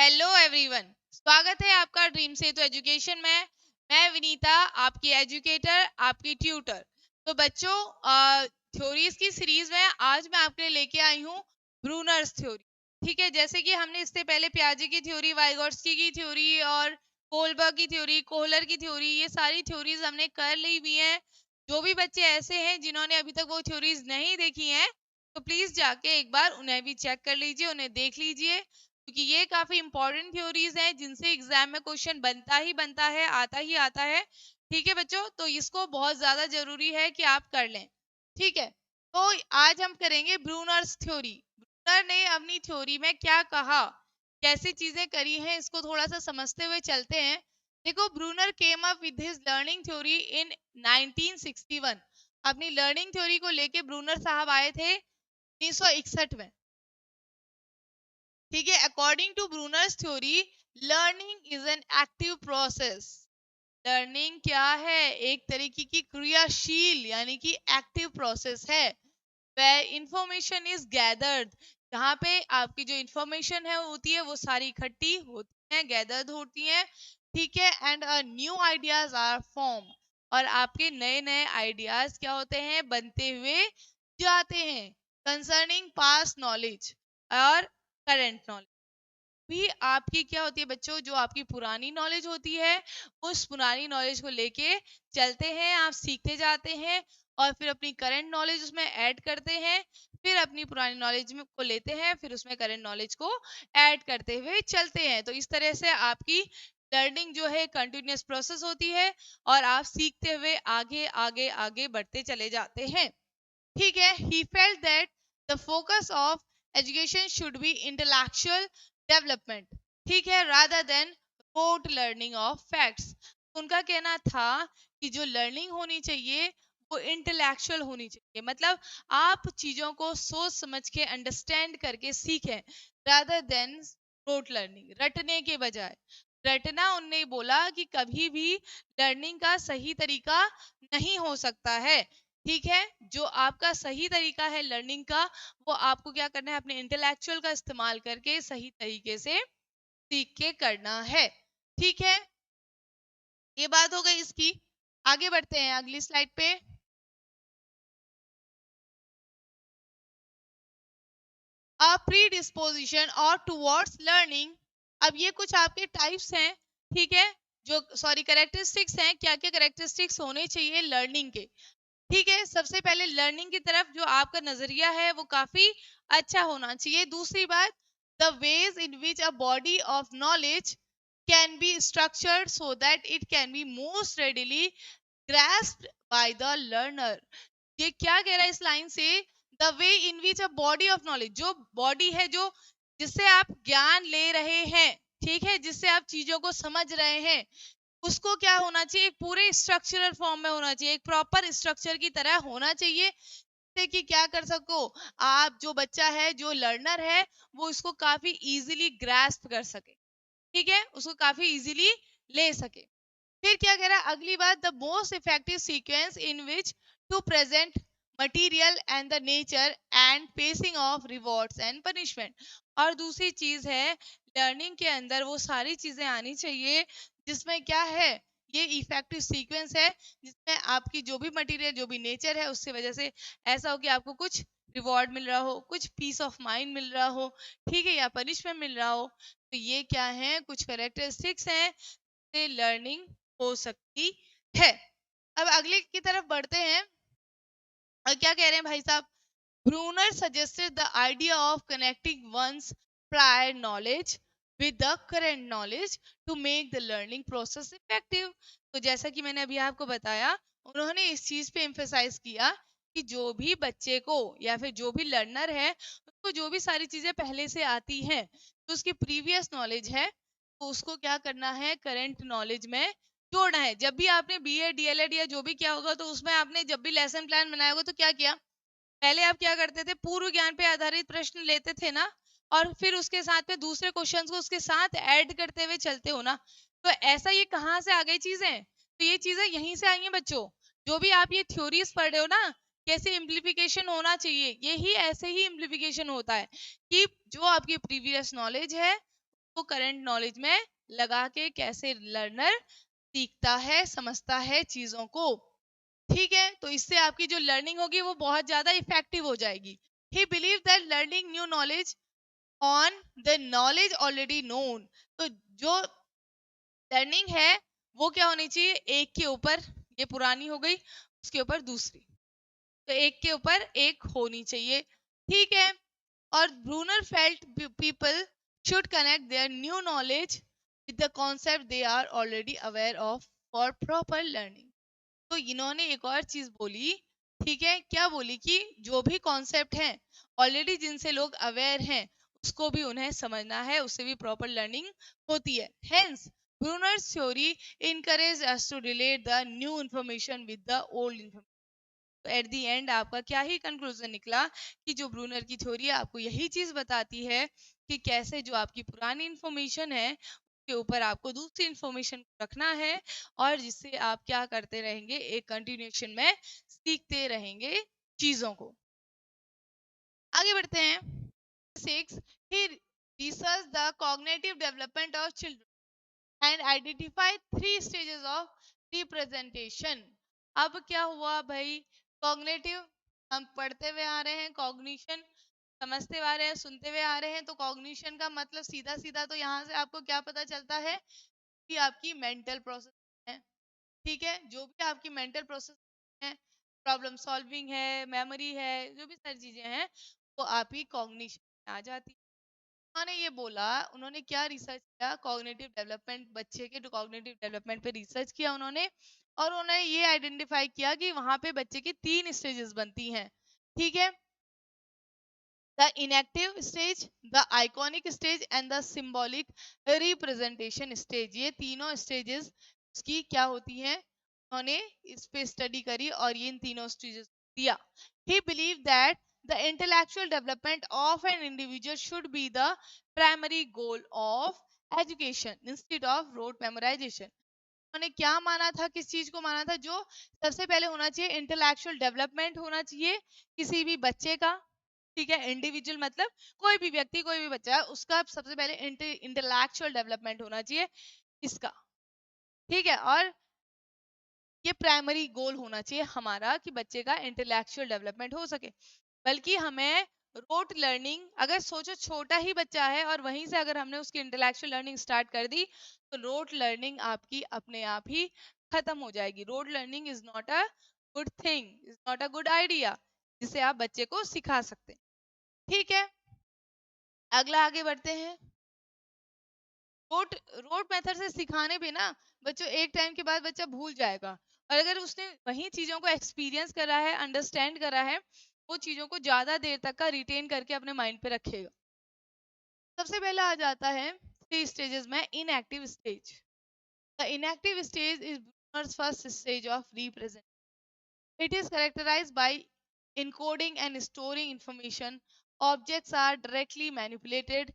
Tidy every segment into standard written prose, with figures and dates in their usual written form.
Hello everyone, स्वागत है आपका ड्रीम सेतु एजुकेशन में। मैं विनीता, आपकी एजुकेटर, आपकी ट्यूटर। तो बच्चों, थ्योरीज की सीरीज में आज मैं आपके लिए लेके आई हूँ ब्रूनर्स थ्योरी। ठीक है, जैसे कि हमने इससे पहले पियाजे की थ्योरी, वाइगोट्स्की की थ्योरी और कोलबर्ग की थ्योरी, कोहलर की थ्योरी, ये सारी थ्योरीज हमने कर ली हुई हैं। जो भी बच्चे ऐसे हैं जिन्होंने अभी तक वो थ्योरीज नहीं देखी हैं, तो प्लीज जाके एक बार उन्हें भी चेक कर लीजिए, उन्हें देख लीजिए, क्योंकि ये काफी इंपॉर्टेंट थ्योरीज हैं जिनसे एग्जाम में क्वेश्चन बनता ही बनता है, आता ही आता है। ठीक है बच्चों, तो इसको बहुत ज्यादा जरूरी है कि आप कर लें। ठीक है, तो आज हम करेंगे ब्रूनर्स थ्योरी। ब्रूनर ने अपनी थ्योरी में क्या कहा, कैसी चीजें करी हैं, इसको थोड़ा सा समझते हुए चलते हैं। देखो, Bruner came up with his learning theory in 1961। अपनी लर्निंग थ्योरी को लेके ब्रूनर साहब आए थे 1961 में। ठीक है, according to Bruner's theory, learning is an active process. Learning क्या है? एक तरीके की क्रियाशील यानी कि एक्टिव प्रोसेस है। where information is gathered, जहाँ पे आपकी जो इंफॉर्मेशन है होती है वो सारी इकट्ठी होती है, गैदर्ड होती है। ठीक है, and new ideas are form, और आपके नए नए आइडियाज क्या होते हैं? बनते हुए जाते हैं। कंसर्निंग पास्ट नॉलेज और करंट नॉलेज भी आपकी क्या होती है बच्चों? जो आपकी पुरानी नॉलेज होती है, उस पुरानी नॉलेज को लेके चलते हैं, आप सीखते जाते हैं और फिर अपनी करंट नॉलेज उसमें ऐड करते हैं, फिर अपनी पुरानी नॉलेज में को लेते हैं, फिर उसमें करंट नॉलेज को ऐड करते हुए चलते हैं। तो इस तरह से आपकी लर्निंग जो है कंटिन्यूअस प्रोसेस होती है और आप सीखते हुए आगे आगे आगे बढ़ते चले जाते हैं। ठीक है, he felt that the focus of education should be intellectual development, ठीक है, rather than rote learning of facts। उनका कहना था कि जो लर्निंग होनी चाहिए वो इंटेलेक्चुअल होनी चाहिए, मतलब आप चीजों को सोच समझ के अंडरस्टैंड करके सीखें, rather than rote लर्निंग, रटने के बजाय। रटना, उनने बोला कि कभी भी लर्निंग का सही तरीका नहीं हो सकता है। ठीक है, जो आपका सही तरीका है लर्निंग का, वो आपको क्या करना है? अपने इंटेलेक्चुअल का इस्तेमाल करके सही तरीके से सीख के करना है। ठीक है, ये बात हो गई इसकी। आगे बढ़ते हैं अगली स्लाइड पे। अ प्रीडिस्पोजिशन और टुवर्ड्स लर्निंग। अब ये कुछ आपके टाइप्स हैं, ठीक है, जो कैरेक्टरिस्टिक्स हैं, क्या क्या कैरेक्टरिस्टिक्स होने चाहिए लर्निंग के। ठीक है, सबसे पहले लर्निंग की तरफ जो आपका नजरिया है वो काफी अच्छा होना चाहिए। दूसरी बात, the ways in which a body of knowledge can be structured so that it can be most readily grasped by the learner। ये क्या कह रहा है इस लाइन से? The way in which a body of knowledge, जो body है, जो जिससे आप ज्ञान ले रहे हैं, ठीक है, जिससे आप चीजों को समझ रहे हैं, उसको क्या होना चाहिए? एक पूरे स्ट्रक्चरल फॉर्म में होना चाहिए, एक प्रॉपर स्ट्रक्चर की तरह होना चाहिए, जिससे कि क्या कर सको आप, जो बच्चा है, जो लर्नर है, वो इसको काफी इजीली ग्रास्प कर सके। ठीक है, उसको काफी इजीली ले सके। फिर क्या कह रहा है अगली बात? The most effective sequence in which to present material and the nature and pacing of rewards and punishment. और दूसरी चीज है, लर्निंग के अंदर वो सारी चीजें आनी चाहिए जिसमें क्या है, ये इफेक्टिव सीक्वेंस है, जिसमें आपकी जो भी मटेरियल, जो भी नेचर है, उससे वजह से ऐसा हो कि आपको कुछ रिवॉर्ड मिल रहा हो, कुछ पीस ऑफ माइंड मिल रहा हो, ठीक है, या पनिशमेंट मिल रहा हो। तो ये क्या है? कुछ कैरेक्टरिस्टिक्स हैं से लर्निंग हो सकती है। अब अगले की तरफ बढ़ते हैं और क्या कह रहे हैं भाई साहब? Bruner suggested the idea of connecting one's prior knowledge with the current knowledge to make the learning process effective। तो जैसा कि मैंने अभी आपको बताया, उन्होंने इस चीज पे एम्फेसाइज किया कि जो भी बच्चे को या फिर जो भी लर्नर है, उसको जो भी सारी चीजें पहले से आती हैं, तो उसकी प्रीवियस नॉलेज है, तो उसको क्या करना है? करंट नॉलेज में जोड़ना है। जब भी आपने बीएड डीएलएड या जो भी किया होगा, तो उसमें आपने जब भी लेसन प्लान बनाया होगा, तो क्या किया? पहले आप क्या करते थे? पूर्व ज्ञान पे आधारित प्रश्न लेते थे ना, और फिर उसके साथ में दूसरे क्वेश्चंस को उसके साथ ऐड करते हुए चलते हो ना। तो ऐसा ये कहाँ से आ गई चीजें? तो ये चीजें यहीं से आई हैं बच्चों। जो भी आप ये थ्योरीज पढ़ रहे हो ना, कैसे इम्प्लीफिकेशन होना चाहिए, यही ऐसे ही इम्प्लीफिकेशन होता है कि जो आपकी प्रीवियस नॉलेज है, वो उसको करंट नॉलेज में लगा के कैसे लर्नर सीखता है, समझता है चीजों को। ठीक है, तो इससे आपकी जो लर्निंग होगी वो बहुत ज्यादा इफेक्टिव हो जाएगी। ही believe that learning new knowledge on the knowledge already known. तो जो लर्निंग है वो क्या होनी चाहिए, एक के ऊपर, ये पुरानी हो गई, उसके ऊपर दूसरी, तो एक के ऊपर एक होनी चाहिए। ठीक है, और Bruner felt people should connect their new knowledge with the concept they are already aware of for proper learning। तो इन्होंने एक और चीज बोली, ठीक है, क्या बोली कि जो भी कॉन्सेप्ट हैं ऑलरेडी जिनसे लोग अवेयर हैं उसको भी उन्हें समझना है, उससे भी प्रॉपर लर्निंग होती है। Hence Brunner's theory encourage us to relate the new information with the old information। तो एट दी एंड आपका क्या ही कंक्लूजन निकला कि जो ब्रूनर की थ्योरी है आपको यही चीज बताती है कि कैसे जो आपकी पुरानी इंफॉर्मेशन है के ऊपर आपको दूसरी इंफॉर्मेशन रखना है, और जिससे आप क्या करते रहेंगे, एक कंटिन्यूएशन में सीखते रहेंगे चीजों को। आगे बढ़ते हैं। 6 he researched the cognitive development of children and identified 3 stages of representation। अब क्या हुआ भाई, कॉग्निटिव हम पढ़ते हुए आ रहे हैं, कॉग्निशन समझते हुए आ रहे हैं, सुनते हुए आ रहे हैं, तो कॉग्निशन का मतलब सीधा सीधा तो यहाँ से आपको क्या पता चलता है कि आपकी मेंटल प्रोसेस है। ठीक है, जो भी आपकी मेंटल प्रोसेस है, प्रॉब्लम सॉल्विंग है, मेमोरी है, जो भी सारी चीजें हैं वो आपकी कॉग्निशन में आ जाती है। उन्होंने ये बोला, उन्होंने क्या रिसर्च किया, कॉग्निटिव डेवलपमेंट, बच्चे के कॉग्निटिव डेवलपमेंट पे रिसर्च किया उन्होंने, और उन्होंने ये आइडेंटिफाई किया कि वहां पे बच्चे की 3 स्टेजेस बनती हैं। ठीक है, the inactive stage, the iconic stage and the symbolic representation stage। ये तीनों stages की क्या होती हैं, उन्होंने इस पे स्टडी करी और ये इन तीनों stages दिया। He believed that the intellectual development of an individual should be the primary goal of education instead of rote memorization। उन्होंने क्या माना था, किस चीज को माना था, जो सबसे पहले होना चाहिए इंटेलेक्चुअल डेवलपमेंट होना चाहिए किसी भी बच्चे का। ठीक है, इंडिविजुअल मतलब कोई भी व्यक्ति, कोई भी बच्चा है, उसका सबसे पहले इंटेलेक्चुअल डेवलपमेंट होना चाहिए इसका। ठीक है, और ये प्राइमरी गोल होना चाहिए हमारा कि बच्चे का इंटेलेक्चुअल डेवलपमेंट हो सके। बल्कि हमें रोट लर्निंग, अगर सोचो छोटा ही बच्चा है और वहीं से अगर हमने उसकी इंटेलेक्चुअल लर्निंग स्टार्ट कर दी तो रोट लर्निंग आपकी अपने आप ही खत्म हो जाएगी। Rote learning is not a good thing, is not a good idea जिसे आप बच्चे को सिखा सकते हैं। ठीक है, अगला आगे बढ़ते हैं। रोट रोट मेथड से सिखाने पे ना बच्चों एक टाइम के बाद बच्चा भूल जाएगा, और अगर उसने वही चीजों को एक्सपीरियंस करा है, अंडरस्टैंड करा है, वो चीजों को ज्यादा देर तक का रिटेन करके अपने माइंड पे रखेगा। सबसे पहला आ जाता है 3 स्टेजेस में inactive stage. The inactive stage is Brunner's first stage of represent. It is characterized by encoding and storing information। Objects are directly manipulated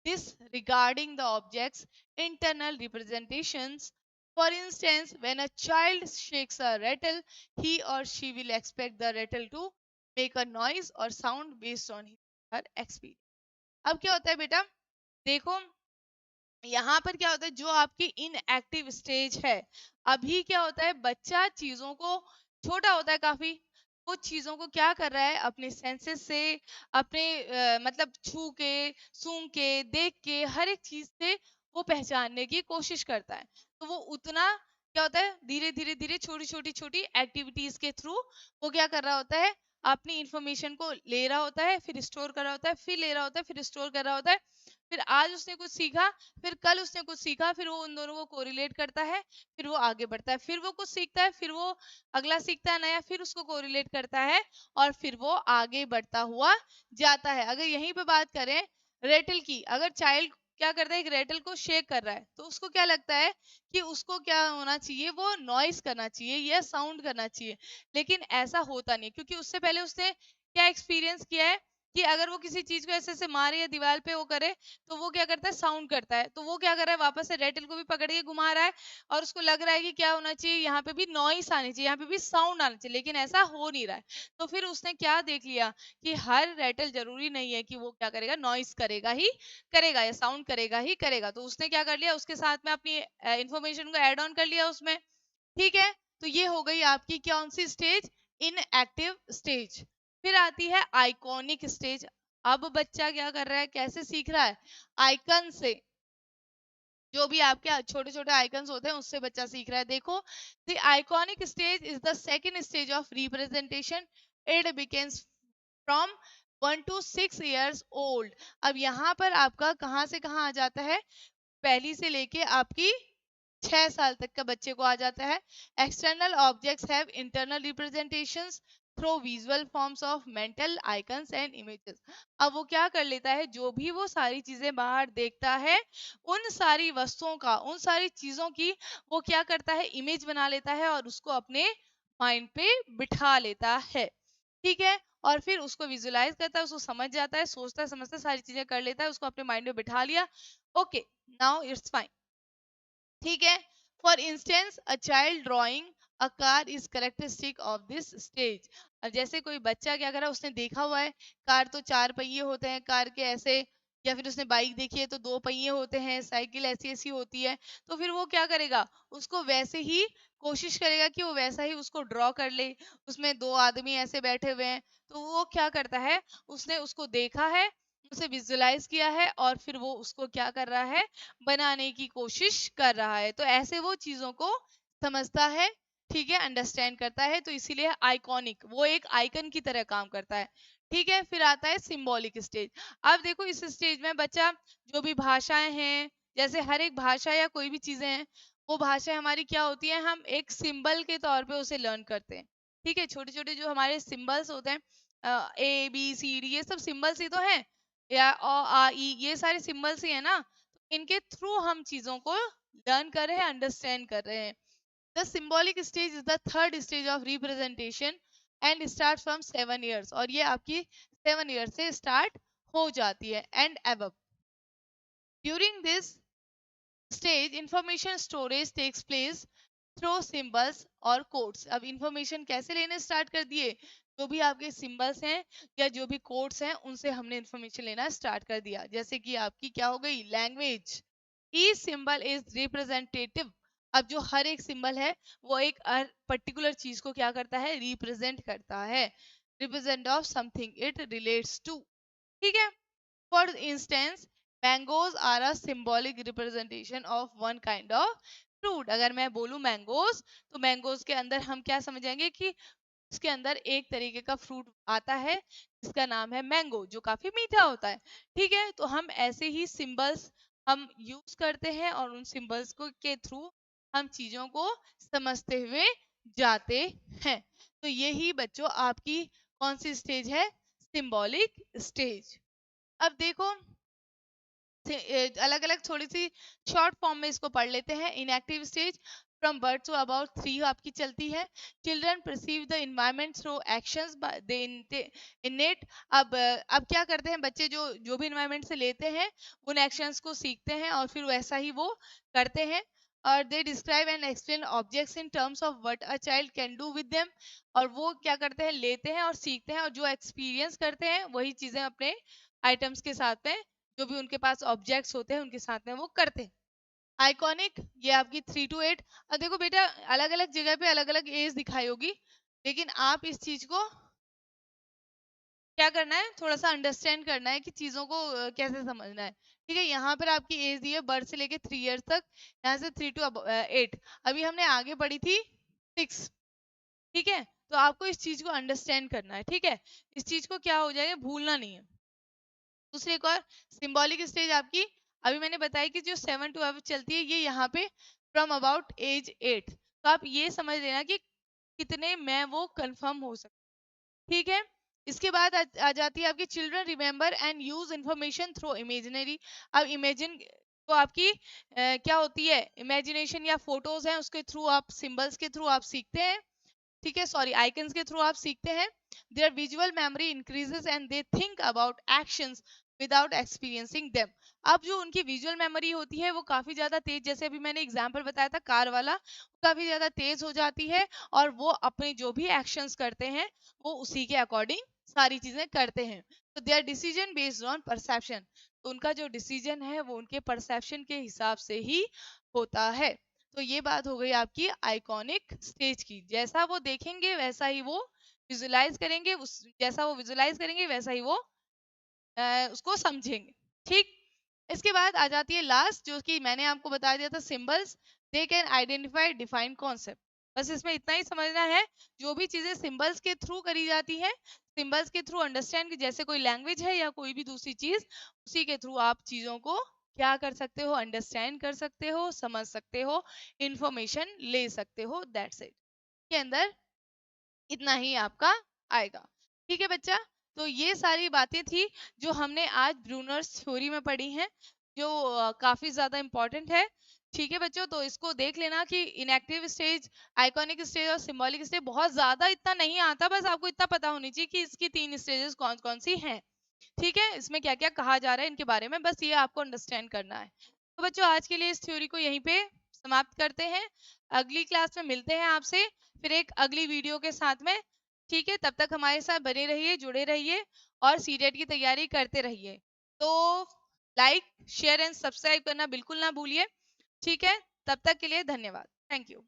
disregarding the object's internal representations। For instance, when a child shakes a rattle, he or she will expect the rattle to make a noise or sound based on his or her experience। अब क्या होता है बेटा, देखो यहाँ पर क्या होता है, जो आपकी इनएक्टिव स्टेज है, अभी क्या होता है, बच्चा चीजों को, छोटा होता है काफी, वो चीजों को क्या कर रहा है, अपने सेंसेस से, अपने मतलब छू के, सूंघ के, देख के, हर एक चीज से वो पहचानने की कोशिश करता है। तो वो उतना क्या होता है, धीरे धीरे धीरे छोटी छोटी छोटी एक्टिविटीज के थ्रू वो क्या कर रहा होता है, अपनी इंफॉर्मेशन को ले रहा होता है, फिर स्टोर कर रहा होता है, फिर ले रहा होता है, फिर स्टोर कर रहा होता है। फिर आज उसने कुछ सीखा, फिर कल उसने कुछ सीखा, फिर वो उन दोनों को कोरिलेट करता है, फिर वो आगे बढ़ता है, फिर वो कुछ सीखता है, फिर वो अगला सीखता है नया, फिर उसको कोरिलेट करता है, और फिर वो आगे बढ़ता हुआ जाता है। अगर यहीं पे बात करें रेटल की, अगर चाइल्ड क्या करता है, एक रेटल को शेक कर रहा है, तो उसको क्या लगता है कि उसको क्या होना चाहिए, वो नॉइस करना चाहिए या साउंड करना चाहिए, लेकिन ऐसा होता नहीं, क्योंकि उससे पहले उसने क्या एक्सपीरियंस किया है, कि अगर वो किसी चीज को ऐसे ऐसे मारे या दीवार पे वो करे तो वो क्या करता है, साउंड करता है। तो वो क्या कर रहा है, वापस से रेटल को भी पकड़ के घुमा रहा है और उसको लग रहा है कि क्या होना चाहिए, यहाँ पे भी नॉइस आनी चाहिए, यहाँ पे भी साउंड आना चाहिए, लेकिन ऐसा हो नहीं रहा है। तो फिर उसने क्या देख लिया कि हर रेटल जरूरी नहीं है कि वो क्या करेगा, नॉइस करेगा ही करेगा या साउंड करेगा ही करेगा। तो उसने क्या कर लिया, उसके साथ में अपनी इंफॉर्मेशन को ऐड ऑन कर लिया उसमें। ठीक है, तो ये हो गई आपकी कौन सी स्टेज, इनएक्टिव स्टेज। फिर आती है आइकॉनिक स्टेज। अब बच्चा क्या कर रहा है, कैसे सीख रहा है, आइकन से, जो भी आपके छोटे छोटे आइकन्स होते हैं उससे बच्चा सीख रहा है। देखो, the iconic stage is the second stage of representation. It begins from 1 to 6 years old. अब यहाँ पर आपका कहाँ से कहाँ आ जाता है, पहली से लेके आपकी 6 साल तक का बच्चे को आ जाता है। External objects have internal representations through visual forms of mental icons and images. अब वो क्या कर लेता है, जो भी वो सारी चीजें बाहर देखता है, उन सारी वस्तुओं का, उन सारी चीजों की वो क्या करता है, इमेज बना लेता है और उसको अपने माइंड पे बिठा लेता है। ठीक है, और फिर उसको विजुलाइज करता है, उसको समझ जाता है, सोचता है, समझता है, सारी चीजें कर लेता है, उसको अपने माइंड में बिठा लिया। Okay, now it's fine. ठीक है, for instance a child drawing a car is characteristic of this stage. अब जैसे कोई बच्चा क्या कर रहा है, उसने देखा हुआ है कार तो 4 पहिए होते हैं कार के ऐसे, या फिर उसने बाइक देखी है तो 2 पहिए होते हैं, साइकिल ऐसी ऐसी होती है। तो फिर वो क्या करेगा, उसको वैसे ही कोशिश करेगा कि वो वैसा ही उसको ड्रॉ कर ले। उसमें 2 आदमी ऐसे बैठे हुए हैं, तो वो क्या करता है, उसने उसको देखा है, उसे विजुलाइज किया है और फिर वो उसको क्या कर रहा है, बनाने की कोशिश कर रहा है। तो ऐसे वो चीजों को समझता है, ठीक है, अंडरस्टैंड करता है। तो इसीलिए आइकॉनिक, वो एक आइकन की तरह काम करता है। ठीक है, फिर आता है सिंबॉलिक स्टेज। अब देखो इस स्टेज में बच्चा जो भी भाषाएं हैं, जैसे हर एक भाषा या कोई भी चीजें हैं, वो भाषा हमारी क्या होती है, हम एक सिंबल के तौर पे उसे लर्न करते हैं। ठीक है, छोटे छोटे जो हमारे सिंबल्स होते हैं, ABCD, ये सब सिंबल्स ही तो हैं, या A, ये सारे सिंबल्स ही है ना। इनके थ्रू हम चीजों को लर्न कर रहे हैं, अंडरस्टैंड कर रहे हैं। The symbolic stage is the third stage of representation and start from 7 years, और ये आपकी 7 years से स्टार्ट हो जाती है and above. During this stage information storage takes place through symbols और कोड्स। अब इंफॉर्मेशन कैसे लेने स्टार्ट कर दिए, जो भी आपके सिंबल्स हैं या जो भी कोड्स हैं उनसे हमने इंफॉर्मेशन लेना स्टार्ट कर दिया। जैसे कि आपकी क्या हो गई, language. Each symbol is representative. अब जो हर एक सिंबल है वो एक पर्टिकुलर चीज को क्या करता है, रिप्रेजेंट करता है, represent of something it relates to. ठीक है, for instance mangoes are a symbolic representation of one kind of fruit. अगर मैं बोलूं मैंगोज, तो मैंगोज के अंदर हम क्या समझेंगे कि उसके अंदर एक तरीके का फ्रूट आता है जिसका नाम है मैंगो, जो काफी मीठा होता है। ठीक है, तो हम ऐसे ही सिंबल्स हम यूज करते हैं और उन सिंबल्स को के थ्रू हम चीजों को समझते हुए जाते हैं। तो यही बच्चों आपकी कौन सी स्टेज है, सिंबॉलिक स्टेज। अब देखो अलग अलग थोड़ी सी शॉर्ट फॉर्म में इसको पढ़ लेते हैं। Enactive stage from birth to about 3 आपकी चलती है। Children perceive the environment through actions they innate. अब क्या करते हैं बच्चे, जो जो भी इन्वायरमेंट से लेते हैं उन एक्शंस को सीखते हैं और फिर वैसा ही वो करते हैं। और they describe and explain objects in terms of what a child can do with them. और वो क्या करते हैं, लेते हैं और सीखते हैं, और जो एक्सपीरियंस करते हैं वही चीजें अपने आइटम्स के साथ में, जो भी उनके पास ऑब्जेक्ट्स होते हैं उनके साथ में वो करते हैं। आइकॉनिक, ये आपकी 3 to 8। अब देखो बेटा, अलग अलग जगह पे अलग अलग एज दिखाई होगी, लेकिन आप इस चीज को क्या करना है, थोड़ा सा अंडरस्टैंड करना है कि चीजों को कैसे समझना है। ठीक है, यहाँ पर आपकी एज दी है बर्थ से लेके 3 years तक, यहाँ से 3 to 8। अभी हमने आगे पढ़ी थी 6। ठीक है, तो आपको इस चीज को अंडरस्टैंड करना है। ठीक है, इस चीज को क्या हो जाएगा, भूलना नहीं है। दूसरी एक और सिंबॉलिक स्टेज आपकी, अभी मैंने बताया कि जो 7 to अब चलती है, ये यहाँ पे फ्रॉम अबाउट एज 8। तो आप ये समझ लेना कि कितने में वो कंफर्म हो सकता। ठीक है, इसके बाद आ जाती है आपकी children remember and use information through imaginary. अब इमेजिन तो आपकी क्या होती है, इमेजिनेशन या फोटोज हैं उसके थ्रू आप, सिंबल्स के थ्रू आप सीखते हैं। ठीक है, सॉरी, आइकन्स के थ्रू आप सीखते हैं। Their visual memory increases and they think about actions without experiencing them. अब जो उनकी विजुअल मेमोरी होती है वो काफी ज्यादा तेज, जैसे अभी मैंने एग्जांपल बताया था कार वाला, काफी ज्यादा तेज हो जाती है और वो अपने जो भी एक्शंस करते हैं वो उसी के अकॉर्डिंग सारी चीजें करते हैं। तो there decision based on perception, तो उनका जो डिसीजन है वो उनके परसेप्शन के हिसाब से ही होता है। तो ये बात हो गई आपकी आइकॉनिक स्टेज की। जैसा वो देखेंगे वैसा ही वो विजुलाइज करेंगे, उस जैसा वो विजुलाइज करेंगे वैसा ही वो उसको समझेंगे। ठीक, इसके बाद आ जाती है लास्ट, जो कि मैंने आपको बता दिया था, symbols. They can identify define concept. बस इसमें इतना ही समझना है, जो भी चीजें सिंबल्स के थ्रू करी जाती है, सिंबल्स के थ्रू अंडरस्टैंड की, जैसे कोई लैंग्वेज है या कोई भी दूसरी चीज, उसी के थ्रू आप चीजों को क्या कर सकते हो, अंडरस्टैंड कर सकते हो, समझ सकते हो, इंफॉर्मेशन ले सकते हो। दैट्स इट, के अंदर इतना ही आपका आएगा। ठीक है बच्चा, तो ये सारी बातें थी जो हमने आज ब्रूनर्स थ्योरी में पढ़ी हैं, जो काफी ज्यादा इंपॉर्टेंट है। ठीक है बच्चों, तो इसको देख लेना कि इनएक्टिव स्टेज, आइकॉनिक स्टेज और सिंबॉलिक स्टेज बहुत ज्यादा इतना नहीं आता, बस आपको इतना पता होनी चाहिए कि इसकी 3 स्टेजेस कौन कौन सी हैं। ठीक है, इसमें क्या क्या कहा जा रहा है इनके बारे में, बस ये आपको अंडरस्टैंड करना है। तो बच्चों आज के लिए इस थ्योरी को यहीं पे समाप्त करते हैं। अगली क्लास में मिलते हैं आपसे फिर एक अगली वीडियो के साथ में। ठीक है, तब तक हमारे साथ बने रहिए, जुड़े रहिए और सीटेट की तैयारी करते रहिए। तो लाइक, शेयर एंड सब्सक्राइब करना बिल्कुल ना भूलिए। ठीक है, तब तक के लिए धन्यवाद। Thank you.